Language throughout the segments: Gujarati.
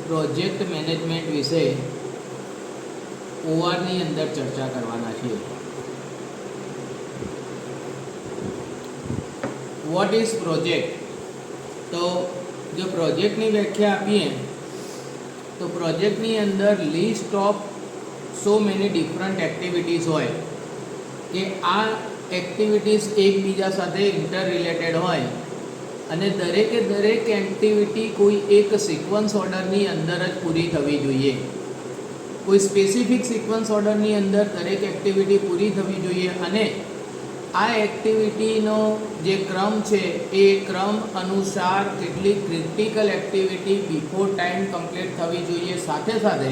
પ્રોજેક્ટ મેનેજમેન્ટ વિશે ઓઆરની અંદર ચર્ચા કરવાના છીએ. What is project? તો જો પ્રોજેક્ટની વ્યાખ્યા આપીએ તો પ્રોજેક્ટની અંદર list of so many different activities હોય કે આ એક્ટિવિટીઝ એકબીજા સાથે ઇન્ટર રિલેટેડ હોય અને દરેકે દરેક એક્ટિવિટી કોઈ એક સિક્વન્સ ઓર્ડરની અંદર જ પૂરી થવી જોઈએ. કોઈ સ્પેસિફિક સિક્વન્સ ઓર્ડરની અંદર દરેક એક્ટિવિટી પૂરી થવી જોઈએ અને આ એક્ટિવિટીનો જે ક્રમ છે એ ક્રમ અનુસાર કેટલીક critical activity before time complete થવી જોઈએ. સાથે સાથે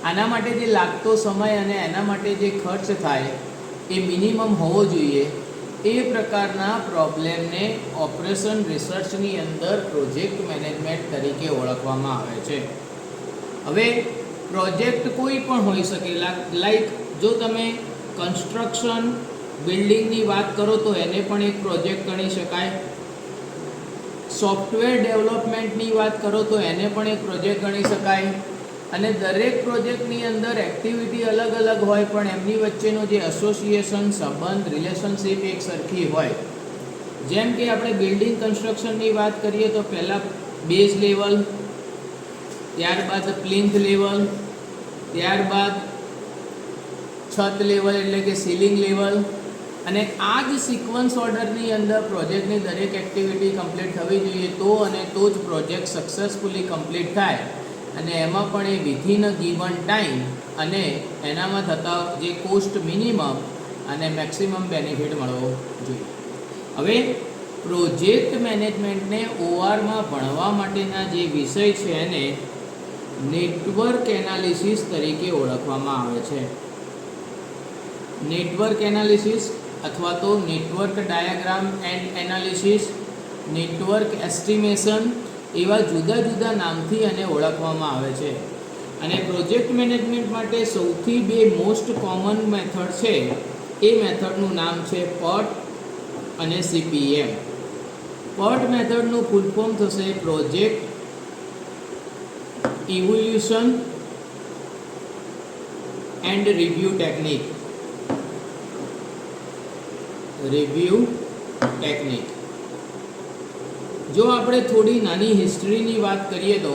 આના માટે જે લાગતો સમય અને એના માટે જે ખર્ચ થાય એ મિનિમમ હોવો જોઈએ. એ પ્રકારના પ્રોબ્લેમને ઓપરેશન રિસર્ચની અંદર પ્રોજેક્ટ મેનેજમેન્ટ તરીકે ઓળખવામાં આવે છે. હવે પ્રોજેક્ટ કોઈ પણ હોઈ શકે. લાઈક જો તમે કન્સ્ટ્રક્શન બિલ્ડિંગની વાત કરો તો એને પણ એક પ્રોજેક્ટ ગણી શકાય. સોફ્ટવેર ડેવલપમેન્ટની વાત કરો તો એને પણ એક પ્રોજેક્ટ ગણી શકાય. અને દરેક પ્રોજેક્ટની અંદર એક્ટિવિટી અલગ અલગ હોય પણ એમની વચ્ચેનો જે એસોસિએશન, સંબંધ, રિલેશનશિપ એક સરખી હોય. જેમ કે આપણે બિલ્ડિંગ કન્સ્ટ્રક્શનની વાત કરીએ તો પહેલાં બેઝ લેવલ, ત્યારબાદ પ્લિન્થ લેવલ, ત્યારબાદ છત લેવલ એટલે કે સીલિંગ લેવલ, અને આ જ સિક્વન્સ ઓર્ડરની અંદર પ્રોજેક્ટની દરેક એક્ટિવિટી કમ્પ્લીટ થવી જોઈએ અને તો જ પ્રોજેક્ટ સક્સેસફુલી કમ્પ્લીટ થાય અને એમાં પણ એ વિધિન ગીવન ટાઈમ અને એનામાં થતા જે કોસ્ટ મિનિમમ અને મેક્સિમમ બેનિફિટ મળવો જોઈએ. હવે પ્રોજેક્ટ મેનેજમેન્ટને ઓઆરમાં ભણવા માટેના જે વિષય છે એને નેટવર્ક એનાલિસિસ તરીકે ઓળખવામાં આવે છે. નેટવર્ક એનાલિસિસ અથવા તો network diagram and analysis, network estimation એવા જુદા જુદા નામથી એને ઓળખવામાં આવે છે. અને પ્રોજેક્ટ મેનેજમેન્ટ માટે સૌથી બે મોસ્ટ કોમન મેથડ છે એ મેથડનું નામ છે PERT અને CPM. PERT મેથડનું ફૂલ ફોર્મ થશે project evolution and review technique. જો આપણે થોડી નાની હિસ્ટ્રીની વાત કરીએ તો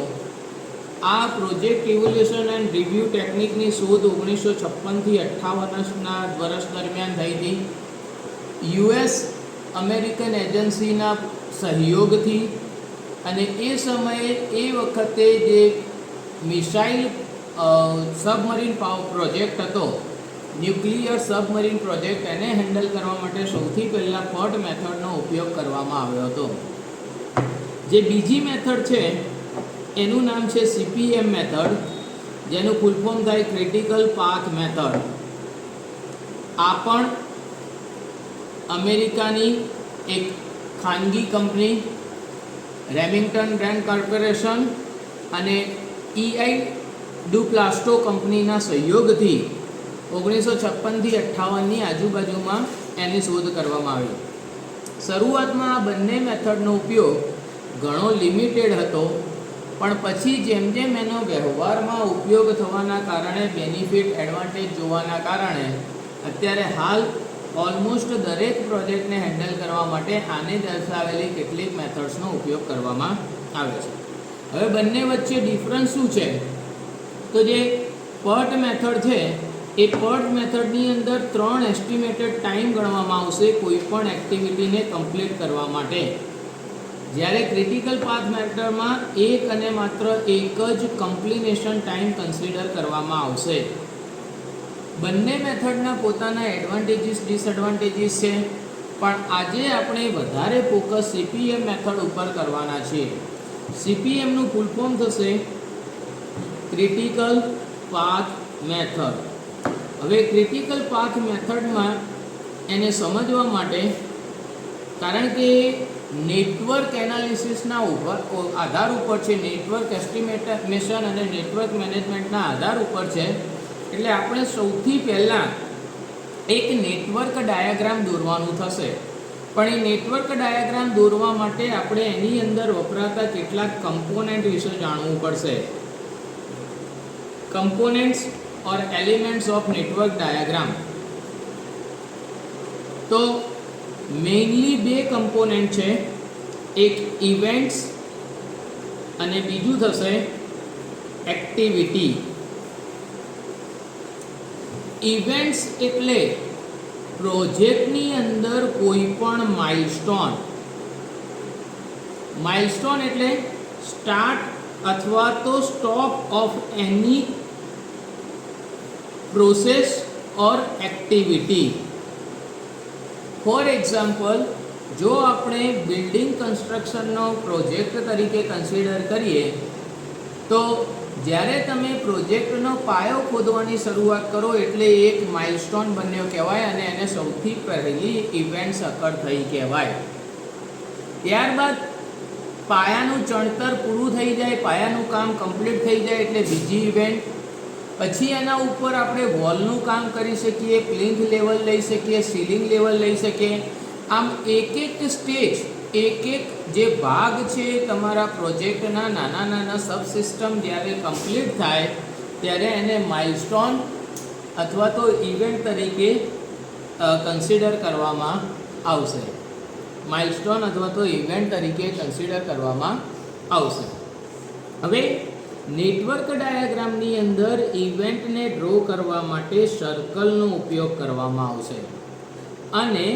આ પ્રોજેક્ટ ઇવોલ્યુશન એન્ડ રિવ્યૂ ટેકનિકની શોધ 1956થી 58ના વર્ષ દરમિયાન થઈ હતી. US અમેરિકન એજન્સીના સહયોગથી. અને એ સમયે એ વખતે જે મિસાઇલ સબમરીન પ્રોજેક્ટ હતો, ન્યુક્લિયર સબમરીન પ્રોજેક્ટ, એને હેન્ડલ કરવા માટે સૌથી પહેલાં PERT મેથડનો ઉપયોગ કરવામાં આવ્યો હતો. જે બીજી મેથડ છે એનું નામ છે CPM મેથડ, જેનું ફૂલ ફોર્મ થાય ક્રિટિકલ પાથ મેથડ. આ પણ અમેરિકાની એક ખાનગી કંપની રેમિંગ્ટન બ્રાન્ડ કોર્પોરેશન અને EI ડુપ્લાસ્ટો કંપનીના સહયોગથી 1956થી 58ની આજુબાજુમાં એની શોધ કરવામાં આવી. શરૂઆતમાં આ બંને મેથડનો ઉપયોગ ઘણો લિમિટેડ હતો, પણ પછી જેમ જેમ એનો વ્યવહારમાં ઉપયોગ થવાના કારણે બેનિફિટ, એડવાન્ટેજ જોવાના કારણે અત્યારે હાલ ઓલમોસ્ટ દરેક પ્રોજેક્ટને હેન્ડલ કરવા માટે આને દર્શાવેલી કેટલીક મેથડ્સનો ઉપયોગ કરવામાં આવે છે. હવે બંને વચ્ચે ડિફરન્સ શું છે? તો જે PERT મેથડ છે એ PERT મેથડની અંદર 3 એસ્ટિમેટેડ ટાઈમ ગણવામાં આવશે કોઈ પણ એક્ટિવિટીને કમ્પ્લીટ કરવા માટે. જ્યારે ક્રિટિકલ પાથ મેથડમાં એક અને માત્ર એક જ કમ્પ્લીનેશન ટાઈમ કન્સિડર કરવામાં આવશે. બંને મેથડના પોતાના એડવાન્ટેજીસ, ડિસએડવાન્ટેજીસ છે, પણ આજે આપણે વધારે ફોકસ CPM મેથડ ઉપર કરવાના છીએ. CPMનું ફૂલ ફોર્મ થશે ક્રિટિકલ પાથ મેથડ. હવે ક્રિટિકલ પાથ મેથડમાં એને સમજવા માટે, કારણ કે નેટવર્ક એનાલિસિસના આધાર ઉપર છે, નેટવર્ક એસ્ટિમેશન અને નેટવર્ક મેનેજમેન્ટના આધાર ઉપર છે, એટલે આપણે સૌથી પહેલાં એક નેટવર્ક ડાયાગ્રામ દોરવાનું થશે. પણ એ નેટવર્ક ડાયાગ્રામ દોરવા માટે આપણે એની અંદર વપરાતા કેટલાક કમ્પોનન્ટ વિશે જાણવું પડશે. Components or elements of network diagram. તો મેઇનલી બે કમ્પોનન્ટ છે, એક ઇવેન્ટ્સ અને બીજું થશે એક્ટિવિટી. ઇવેન્ટ્સ એટલે પ્રોજેક્ટની અંદર કોઈ પણ માઇલસ્ટોન. માઇલસ્ટોન એટલે સ્ટાર્ટ અથવા તો stop of any process or activity. For example, જો આપણે બિલ્ડિંગ કન્સ્ટ્રક્શનનો પ્રોજેક્ટ તરીકે કન્સિડર કરીએ તો જ્યારે તમે પ્રોજેક્ટનો પાયો ખોદવાની શરૂઆત કરો એટલે એક માઇલસ્ટોન બન્યો કહેવાય અને એને સૌથી પહેલી ઇવેન્ટ્સ અકર થઈ કહેવાય. ત્યારબાદ પાયાનું ચણતર પૂરું થઈ જાય, પાયાનું કામ કમ્પ્લીટ થઈ જાય એટલે બીજી ઇવેન્ટ. પછી એના ઉપર આપણે વોલનું કામ કરી શકીએ, પ્લિન્થ લેવલ લઈ શકીએ, સીલિંગ લેવલ લઈ શકીએ. આમ એક એક સ્ટેજ, એક એક જે ભાગ છે તમારા પ્રોજેક્ટના નાના નાના સબસિસ્ટમ જ્યારે કમ્પ્લીટ થાય ત્યારે એને માઇલસ્ટોન અથવા તો ઇવેન્ટ તરીકે કન્સિડર કરવામાં આવશે. માઇલસ્ટોન અથવા તો ઇવેન્ટ તરીકે કન્સિડર કરવામાં આવશે. હવે નેટવર્ક ડાયાગ્રામની અંદર ઇવેન્ટને ડ્રો કરવા માટે સર્કલનો ઉપયોગ કરવામાં આવશે અને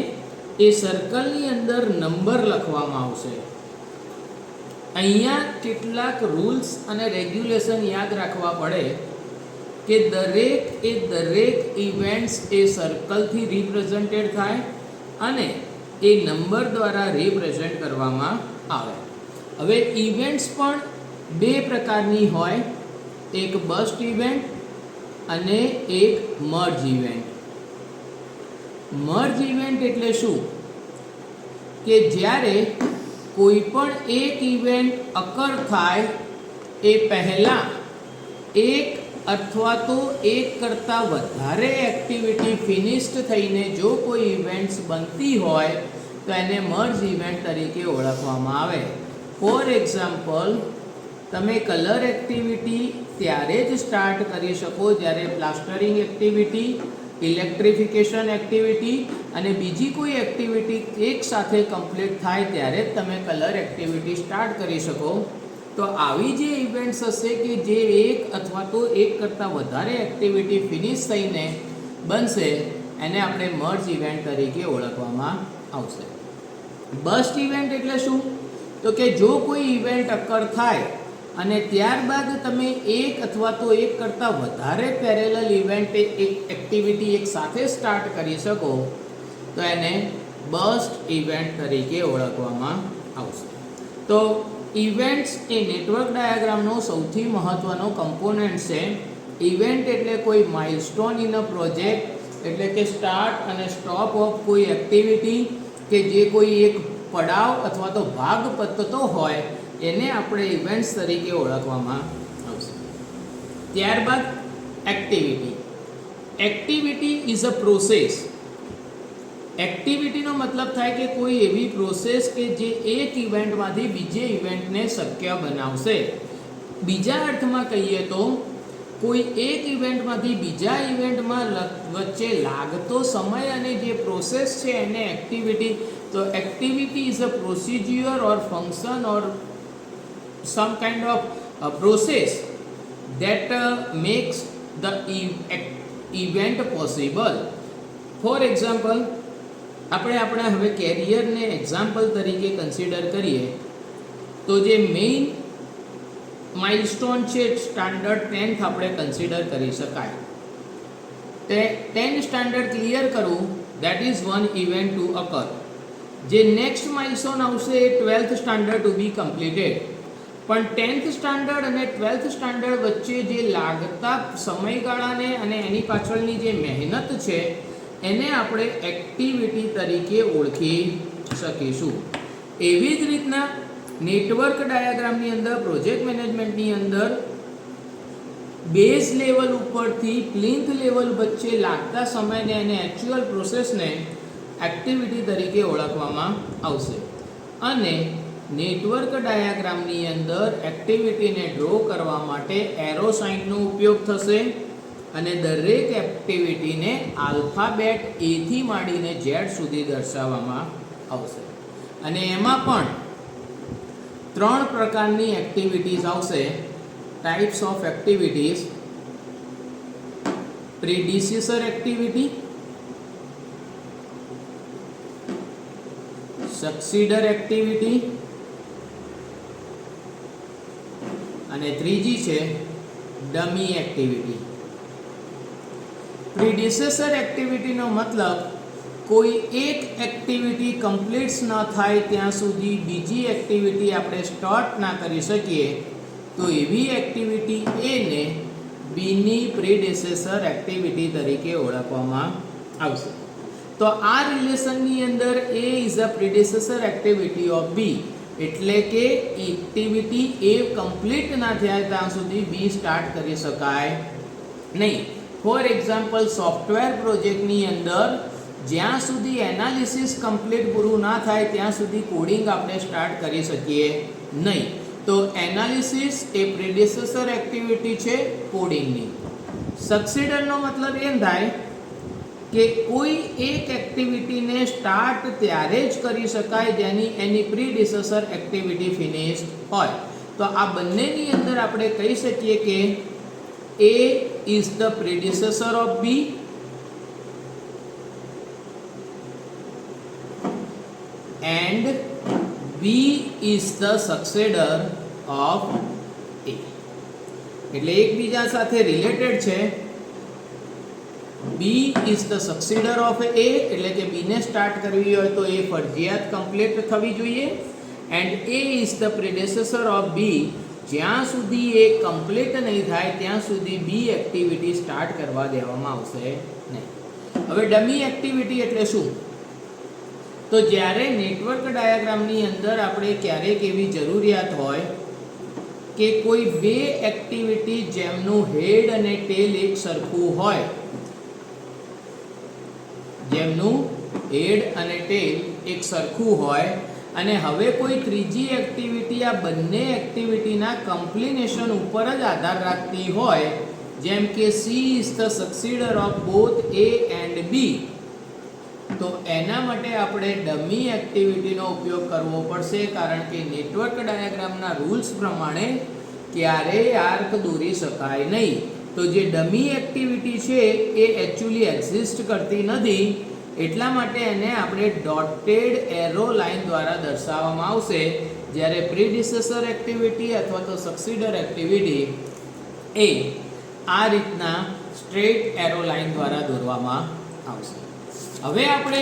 એ સર્કલની અંદર નંબર લખવામાં આવશે. અહીંયા કેટલાક રૂલ્સ અને રેગ્યુલેશન યાદ રાખવા પડે કે દરેક ઇવેન્ટ્સ એ સર્કલથી રિપ્રેઝેન્ટેડ થાય અને એ નંબર દ્વારા રિપ્રેઝેન્ટ કરવામાં આવે. હવે ઇવેન્ટ્સ પણ બે પ્રકારની હોય, એક બસ્ટ ઇવેન્ટ અને એક મર્જ ઇવેન્ટ. મર્જ ઇવેન્ટ એટલે શું કે જ્યારે કોઈ પણ એક ઇવેન્ટ અકર થાય એ પહેલાં એક અથવા તો એક કરતાં વધારે એક્ટિવિટી ફિનિશ્ડ થઈને જો કોઈ ઇવેન્ટ્સ બનતી હોય તો એને મર્જ ઇવેન્ટ તરીકે ઓળખવામાં આવે. ફોર એક્ઝામ્પલ, તમે કલર એક્ટિવિટી ત્યારે જ સ્ટાર્ટ કરી શકો જ્યારે પ્લાસ્ટરિંગ એક્ટિવિટી, ઇલેક્ટ્રિફિકેશન એક્ટિવિટી અને બીજી કોઈ એક્ટિવિટી એક સાથે કમ્પ્લીટ થાય ત્યારે જ તમે કલર એક્ટિવિટી સ્ટાર્ટ કરી શકો. તો આવી જે ઇવેન્ટ્સ હશે કે જે એક અથવા તો એક કરતાં વધારે એક્ટિવિટી ફિનિશ થઈને બનશે એને આપણે મર્જ ઇવેન્ટ તરીકે ઓળખવામાં આવશે. બસ્ટ ઇવેન્ટ એટલે શું તો કે જો કોઈ ઇવેન્ટ અકર થાય અને ત્યારબાદ તમે એક અથવા તો એક કરતાં વધારે પેરેલલ ઇવેન્ટ એક્ટિવિટી એક સાથે સ્ટાર્ટ કરી શકો તો એને બસ્ટ ઇવેન્ટ તરીકે ઓળખવામાં આવશે. તો ઇવેન્ટ્સ એ નેટવર્ક ડાયાગ્રામનો સૌથી મહત્ત્વનો કમ્પોનન્ટ છે. ઇવેન્ટ એટલે કોઈ માઇલસ્ટોન ઇન અ પ્રોજેક્ટ, એટલે કે સ્ટાર્ટ અને સ્ટોપ ઓફ કોઈ એક્ટિવિટી કે જે કોઈ એક પડાવ અથવા તો ભાગ પતતો હોય એને આપણે ઇવેન્ટ્સ તરીકે ઓળખવામાં આવશે. ત્યારબાદ activity. Activity is a process. એક્ટિવિટીનો મતલબ થાય કે કોઈ એવી પ્રોસેસ કે જે એક ઇવેન્ટમાંથી બીજે ઇવેન્ટને શક્ય બનાવશે. બીજા અર્થમાં કહીએ તો કોઈ એક ઇવેન્ટમાંથી બીજા ઇવેન્ટમાં વચ્ચે લાગતો સમય અને જે પ્રોસેસ છે એને એક્ટિવિટી. તો activity is a procedure or function or some kind of process that makes the event possible. For example, આપણે હવે કેરિયરને એક્ઝામ્પલ તરીકે કન્સિડર કરીએ તો જે મેઇન માઇલસ્ટોન છે સ્ટાન્ડર્ડ 10th આપણે કન્સિડર કરી શકાય. તે 10 સ્ટાન્ડર્ડ ક્લિયર કરવું that is one event to occur. જે નેક્સ્ટ માઇલસ્ટોન આવશે એ 12th standard to be completed. પણ 10th સ્ટાન્ડર્ડ અને 12th સ્ટાન્ડર્ડ વચ્ચે જે લાગતા સમયગાળાને અને એની પાછળની જે મહેનત છે એને આપણે એક્ટિવિટી તરીકે ઓળખી શકીશું. એવી જ રીતના નેટવર્ક ડાયાગ્રામની અંદર, પ્રોજેક્ટ મેનેજમેન્ટની અંદર બેઝ લેવલ ઉપરથી પ્લિન્થ લેવલ વચ્ચે લાગતા સમયને અને એકચ્યુઅલ પ્રોસેસને એક્ટિવિટી તરીકે ઓળખવામાં આવશે. અને નેટવર્ક ડાયાગ્રામની અંદર એક્ટિવિટીને ડ્રો કરવા માટે એરો સાઇનનો ઉપયોગ થશે અને દરેક એક્ટિવિટીને આલ્ફાબેટ A થી માંડીને Z સુધી દર્શાવવામાં આવશે. અને એમાં પણ 3 પ્રકારની એક્ટિવિટીઝ આવશે. Types of activities: predecessor activity, successor activity અને ત્રીજી છે ડમી એક્ટિવિટી. પ્રીડિસેસર એક્ટિવિટીનો મતલબ કોઈ એક એક્ટિવિટી કમ્પ્લીટ ન થાય ત્યાં સુધી બીજી એક્ટિવિટી આપણે સ્ટાર્ટ ના કરી શકીએ તો એવી એક્ટિવિટી A ને B ની પ્રીડિસેસર એક્ટિવિટી તરીકે ઓળખવામાં આવશે. તો આ રિલેશનની અંદર A is a predecessor activity of B, એટલે કે એક્ટિવિટી A કમ્પ્લીટ ના થાય ત્યાં સુધી B સ્ટાર્ટ કરી શકાય નહીં. ફોર એક્ઝામ્પલ, સોફ્ટવેર પ્રોજેક્ટની અંદર જ્યાં સુધી એનાલિસિસ કમ્પ્લીટ પૂરું ના થાય ત્યાં સુધી કોડિંગ આપણે સ્ટાર્ટ કરી શકીએ નહીં. તો એનાલિસિસ એ પ્રીડિસેસર એક્ટિવિટી છે કોડિંગની. સક્સીડરનો મતલબ એમ થાય કે કોઈ એક એક્ટિવિટીને સ્ટાર્ટ ત્યારે જ કરી શકાય જેની એની પ્રીડિસેસર એક્ટિવિટી ફિનિશ હોય. તો આ બંનેની અંદર આપણે કહી શકીએ કે A is the predecessor of B and B is the successor of A. એટલે એકબીજા સાથે રિલેટેડ છે. B is the successor of A, એટલે કે B ને સ્ટાર્ટ કરવી હોય તો એ ફરજિયાત કમ્પ્લીટ થવી જોઈએ. and A is the predecessor of B, જ્યાં સુધી એ કમ્પ્લીટ નહીં થાય ત્યાં સુધી B એક્ટિવિટી સ્ટાર્ટ કરવા દેવામાં આવશે નહીં. હવે ડમી એક્ટિવિટી એટલે શું? તો જ્યારે નેટવર્ક ડાયાગ્રામની અંદર આપણે ક્યારેક એવી જરૂરિયાત હોય કે કોઈ બે એક્ટિવિટી જેમનું હેડ અને ટેલ એક સરખું હોય, જેમનું હેડ અને ટેલ એક સરખું હોય અને હવે કોઈ ત્રીજી એક્ટિવિટી આ બંને એક્ટિવિટીના કમ્પ્લિનેશન ઉપર જ આધાર રાખતી હોય, જેમ કે C is the successor of both A and B, તો એના માટે આપણે ડમી એક્ટિવિટીનો ઉપયોગ કરવો પડશે. કારણ કે નેટવર્ક ડાયાગ્રામના રૂલ્સ પ્રમાણે ક્યારેય આર્ક દોરી શકાય નહીં. તો જે ડમી એક્ટિવિટી છે એ એકચ્યુઅલી એક્ઝિસ્ટ કરતી નથી, એટલા માટે એને આપણે ડોટેડ એરો લાઇન દ્વારા દર્શાવવામાં આવશે. જ્યારે પ્રીડિસેસર એક્ટિવિટી અથવા તો સક્સીડર એક્ટિવિટી એ આ રીતના સ્ટ્રેટ એરો લાઇન દ્વારા દોરવામાં આવશે. હવે આપણે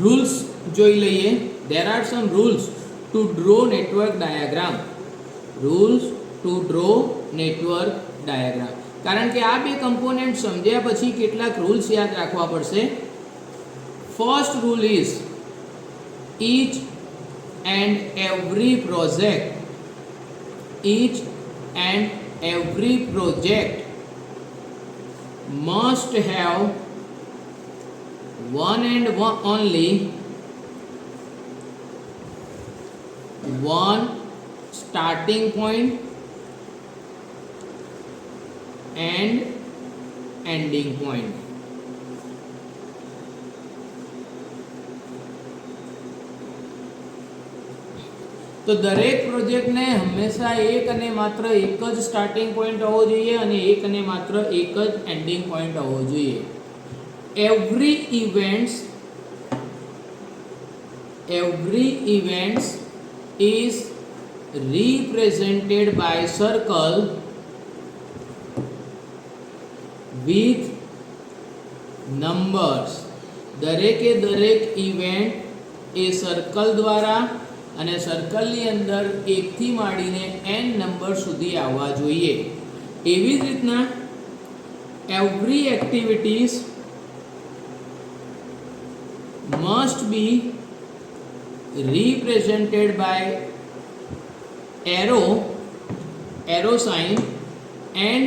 રૂલ્સ જોઈ લઈએ. There are some rules to draw network diagram. Rules to draw network diagram. કારણ કે આ બે કમ્પોનેન્ટ સમજ્યા પછી કેટલાક રૂલ્સ યાદ રાખવા પડશે. First rule is each and every project must have one and one only one starting point and ending point. તો દરેક પ્રોજેક્ટને હંમેશા એક અને માત્ર એક જ સ્ટાર્ટિંગ પોઈન્ટ હોવો જોઈએ અને એક અને માત્ર એક જ એન્ડિંગ પોઈન્ટ હોવો જોઈએ. every events is represented by circle with numbers. દરેકે દરેક ઇવેન્ટ એ સર્કલ દ્વારા અને સર્કલની અંદર 1 થી માંડીને n નંબર સુધી આવવા જોઈએ. એવી જ રીતના every activities must be represented by arrow sign and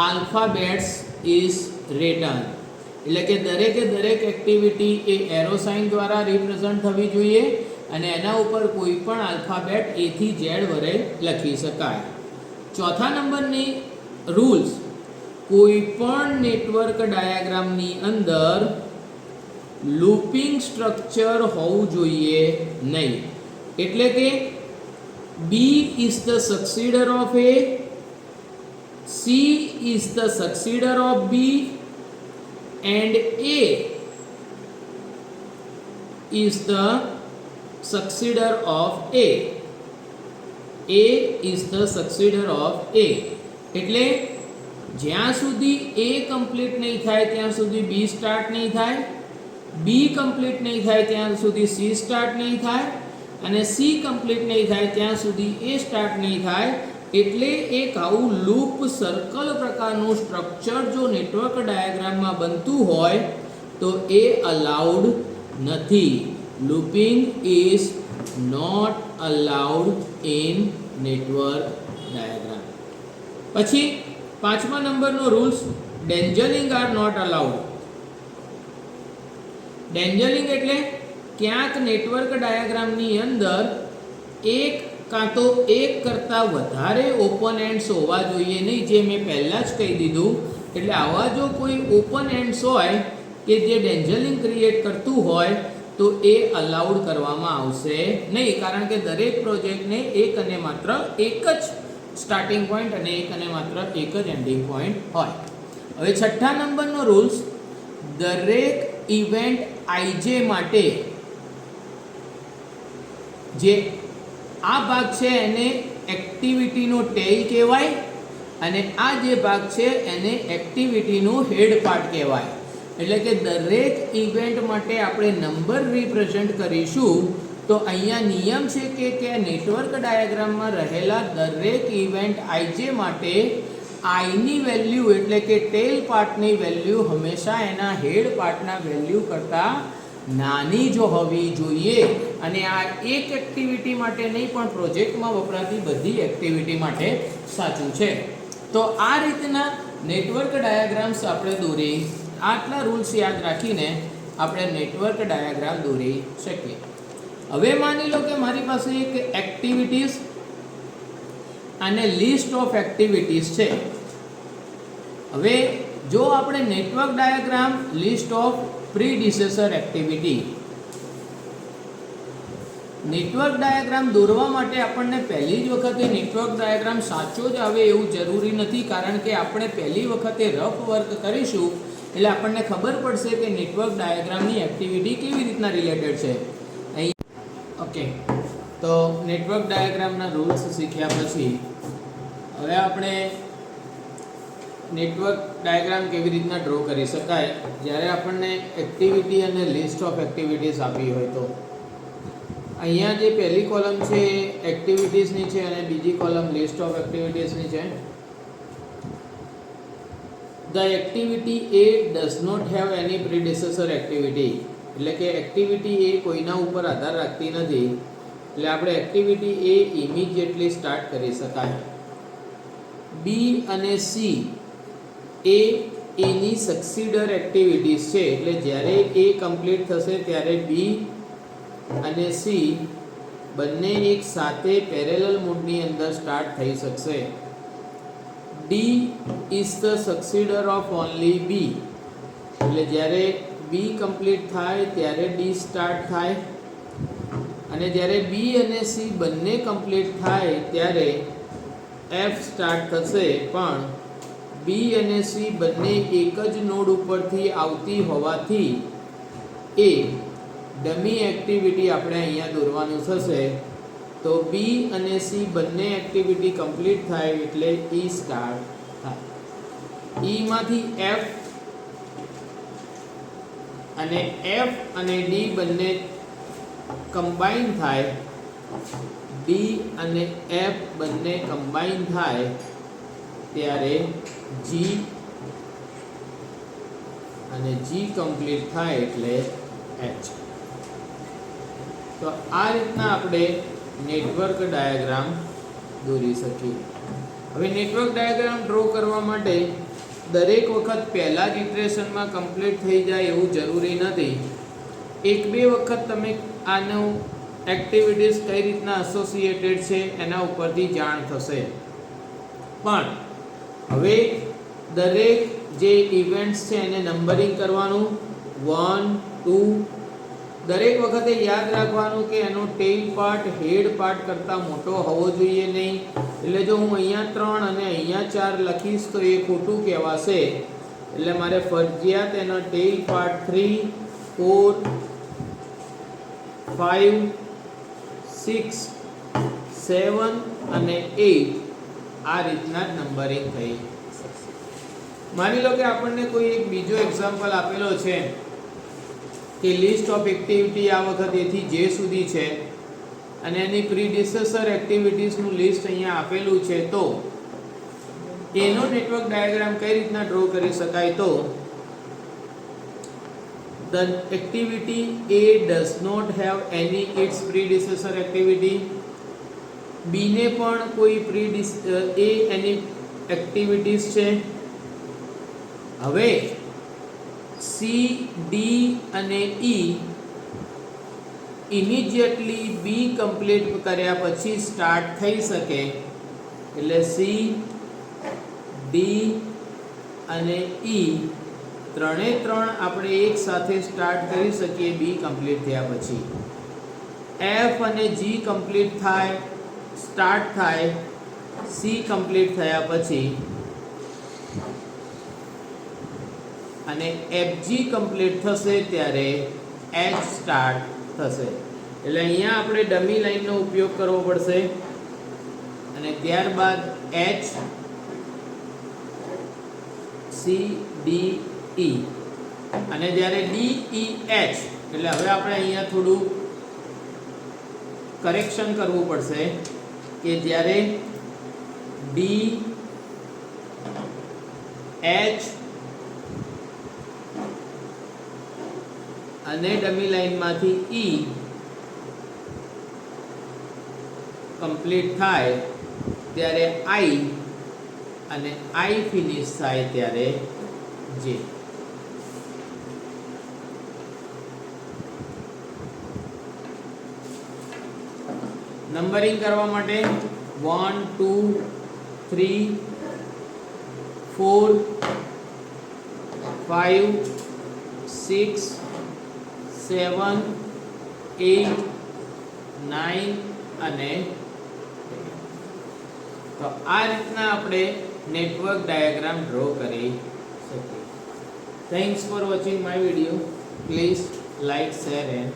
alphabets is written. એટલે કે દરેક એક્ટિવિટી એ એરો સાઇન દ્વારા રિપ્રેઝન્ટ થવી જોઈએ અને એના ઉપર કોઈ પણ આલ્ફાબેટ A થી Z વડે લખી શકાય. ચોથા નંબરની રૂલ્સ, કોઈ પણ નેટવર્ક ડાયાગ્રામની અંદર લૂપિંગ સ્ટ્રક્ચર હોવું જોઈએ નહીં. એટલે કે B is the successor of A, C is the successor of B and A is the successor of A. A is the successor of A. એટલે જ્યાં સુધી A કમ્પ્લીટ નહીં થાય ત્યાં સુધી B સ્ટાર્ટ નહીં થાય, B કમ્પ્લીટ નહીં થાય ત્યાં સુધી C સ્ટાર્ટ નહીં થાય અને C કમ્પ્લીટ નહીં થાય ત્યાં સુધી A સ્ટાર્ટ નહીં થાય. એટલે એક આવું લૂપ સર્કલ પ્રકારનું સ્ટ્રક્ચર જો નેટવર્ક ડાયાગ્રામમાં બનતું હોય તો એ અલાઉડ નથી. Looping is not allowed in network diagram. પછી પાંચમા નંબરનો rules, dangling are not allowed. Dangling એટલે ક્યાંક નેટવર્ક ડાયાગ્રામની અંદર એક કાં તો એક કરતાં વધારે ઓપન એન્ડ્સ હોવા જોઈએ નહીં, જે મેં પહેલાં જ કહી દીધું. એટલે આવા જો કોઈ ઓપન એન્ડ્સ હોય કે જે ડેન્જરિંગ ક્રિએટ કરતું હોય તો એ અલાઉડ કરવામાં આવશે નહીં, કારણ કે દરેક પ્રોજેક્ટને એક અને માત્ર એક જ સ્ટાર્ટિંગ પોઈન્ટ અને એક અને માત્ર એક જ એન્ડિંગ પોઈન્ટ હોય. હવે છઠ્ઠા નંબરનો રૂલ્સ, દરેક ઇવેન્ટ IJ માટે જે આ ભાગ છે એને એક્ટિવિટીનો ટેલ કહેવાય અને આ જે ભાગ છે એને એક્ટિવિટીનો હેડ પાર્ટ કહેવાય. એટલે કે દરેક ઇવેન્ટ માટે આપણે નંબર રિપ્રેઝન્ટ કરીશું તો અહીંયા નિયમ છે કે નેટવર્ક ડાયાગ્રામમાં રહેલા દરેક ઇવેન્ટ IJ માટે I ની વેલ્યુ એટલે કે ટેલ પાર્ટની વેલ્યુ હંમેશા એના હેડ પાર્ટના વેલ્યુ કરતાં નાની જો હોવી જોઈએ. અને આ એક એક્ટિવિટી માટે નહીં પણ પ્રોજેક્ટમાં વપરાતી બધી એક્ટિવિટી માટે સાચું છે. તો આ રીતના નેટવર્ક ડાયાગ્રામ્સ આપણે દોરી, આટલા રૂલ્સ યાદ રાખીને આપણે નેટવર્ક ડાયાગ્રામ દોરી શકીએ. હવે માની લો કે મારી પાસે એક એક્ટિવિટીઝ અને લિસ્ટ ઓફ એક્ટિવિટીઝ છે. હવે જો આપણે network diagram, list of predecessor activity, network diagram દોરવા માટે આપણને પહેલી જ વખતે નેટવર્ક ડાયાગ્રામ સાચો જ આવે એવું જરૂરી નથી, કારણ કે આપણે પહેલી વખતે રફ વર્ક કરીશું એટલે આપણને ખબર પડશે કે નેટવર્ક ડાયાગ્રામની એક્ટિવિટી કેવી રીતના રિલેટેડ છે. અહીં ઓકે, તો નેટવર્ક ડાયાગ્રામના રૂલ્સ શીખ્યા પછી હવે આપણે નેટવર્ક ડાયાગ્રામ કેવી રીતના ડ્રો કરી શકાય જ્યારે આપણને એક્ટિવિટી અને લિસ્ટ ઓફ એક્ટિવિટીઝ આપી હોય. તો અહીંયા જે પહેલી કોલમ છે એ એક્ટિવિટીઝની છે અને બીજી કોલમ લિસ્ટ ઓફ એક્ટિવિટીઝની છે. The activity A does not have any predecessor activity. એટલે કે એક્ટિવિટી એ કોઈના ઉપર આધાર રાખતી નથી, એટલે આપણે એક્ટિવિટી એ ઇમિડિયેટલી સ્ટાર્ટ કરી શકાય. B અને C એ એની સક્સીડર એક્ટિવિટીઝ છે, એટલે જ્યારે એ કમ્પ્લીટ થશે ત્યારે B અને C બંને એક સાથે પેરેલલ મોડની અંદર સ્ટાર્ટ થઈ શકશે. D is the successor of only B. એટલે જ્યારે B કમ્પ્લીટ થાય ત્યારે D સ્ટાર્ટ થાય અને જ્યારે B અને C બંને કમ્પ્લીટ થાય ત્યારે F સ્ટાર્ટ થશે. પણ B અને C બંને એક જ નોડ ઉપરથી આવતી હોવાથી એ ડમી એક્ટિવિટી આપણે અહીંયા દોરવાનું થશે. તો B અને C બંને એક્ટિવિટી કમ્પ્લીટ થાય એટલે E સ્ટાર્ટ થાય. E માંથી F અને F અને D બંને કમ્બાઈન થાય, D અને F બંને કમ્બાઈન થાય ત્યારે G અને G કમ્પ્લીટ થાય એટલે H. તો આ રીતના આપણે નેટવર્ક ડાયાગ્રામ દોરી શકીએ. હવે નેટવર્ક ડાયાગ્રામ ડ્રો કરવા માટે દરેક વખત પહેલા જ ઇટરેશનમાં કમ્પ્લીટ થઈ જાય એવું જરૂરી નથી. એક બે વખત તમે આનું એક્ટિવિટીઝ કઈ રીતના એસોસિએટેડ છે એના ઉપરથી જાણ થશે. પણ હવે દરેક જે ઇવેન્ટ્સ છે એને નંબરિંગ કરવાનું 1 2. દરેક વખતે યાદ રાખવાનું કે એનો ટેલ પાર્ટ હેડ પાર્ટ કરતાં મોટો હોવો જોઈએ નહીં. એટલે જો હું અહીંયા 3 અને અહીંયા 4 લખીશ તો એ ખોટું કહેવાશે. એટલે મારે ફરજિયાત એનો ટેલ પાર્ટ 3 4 5 6 7 અને 8 આ રીતના જ નંબરિંગ થઈ. માની લો કે આપણને કોઈ એક બીજો એક્ઝામ્પલ આપેલો છે કે લિસ્ટ ઓફ એક્ટિવિટી આ વખત એથી જે સુધી છે અને એની પ્રીડિસેસર એક્ટિવિટીઝનું લિસ્ટ અહીંયા આપેલું છે. તો એનો નેટવર્ક ડાયાગ્રામ કઈ રીતના ડ્રો કરી શકાય? તો the activity A does not have any its predecessor activity. B ને પણ કોઈ A એની એક્ટિવિટીઝ છે. હવે C, D અને E ઇમિડિયેટલી B કમ્પ્લીટ કર્યા પછી સ્ટાર્ટ થઈ શકે. એટલે C, D અને E ત્રણે ત્રણ આપણે એક સાથે સ્ટાર્ટ કરી શકીએ B કમ્પ્લીટ થયા પછી. F અને G કમ્પ્લીટ થાય, સ્ટાર્ટ થાય C કમ્પ્લીટ થયા પછી, અને FG કમ્પ્લીટ થશે ત્યારે H સ્ટાર્ટ થશે. એટલે અહીંયા આપણે ડમી લાઈનનો ઉપયોગ કરવો પડશે અને ત્યારબાદ H C D E અને જ્યારે D E H એટલે હવે આપણે અહીંયા થોડું કરેક્શન કરવું પડશે કે જ્યારે D H અને ડમી લાઈનમાંથી E કમ્પ્લીટ થાય ત્યારે I અને I ફિનિશ થાય ત્યારે J. નંબરિંગ કરવા માટે 1 2 3 4 5 6 7 8 9 અને તો આ રીતના આપણે નેટવર્ક ડાયાગ્રામ ડ્રો કરી શકીએ. Thanks for watching my video. Please like, share and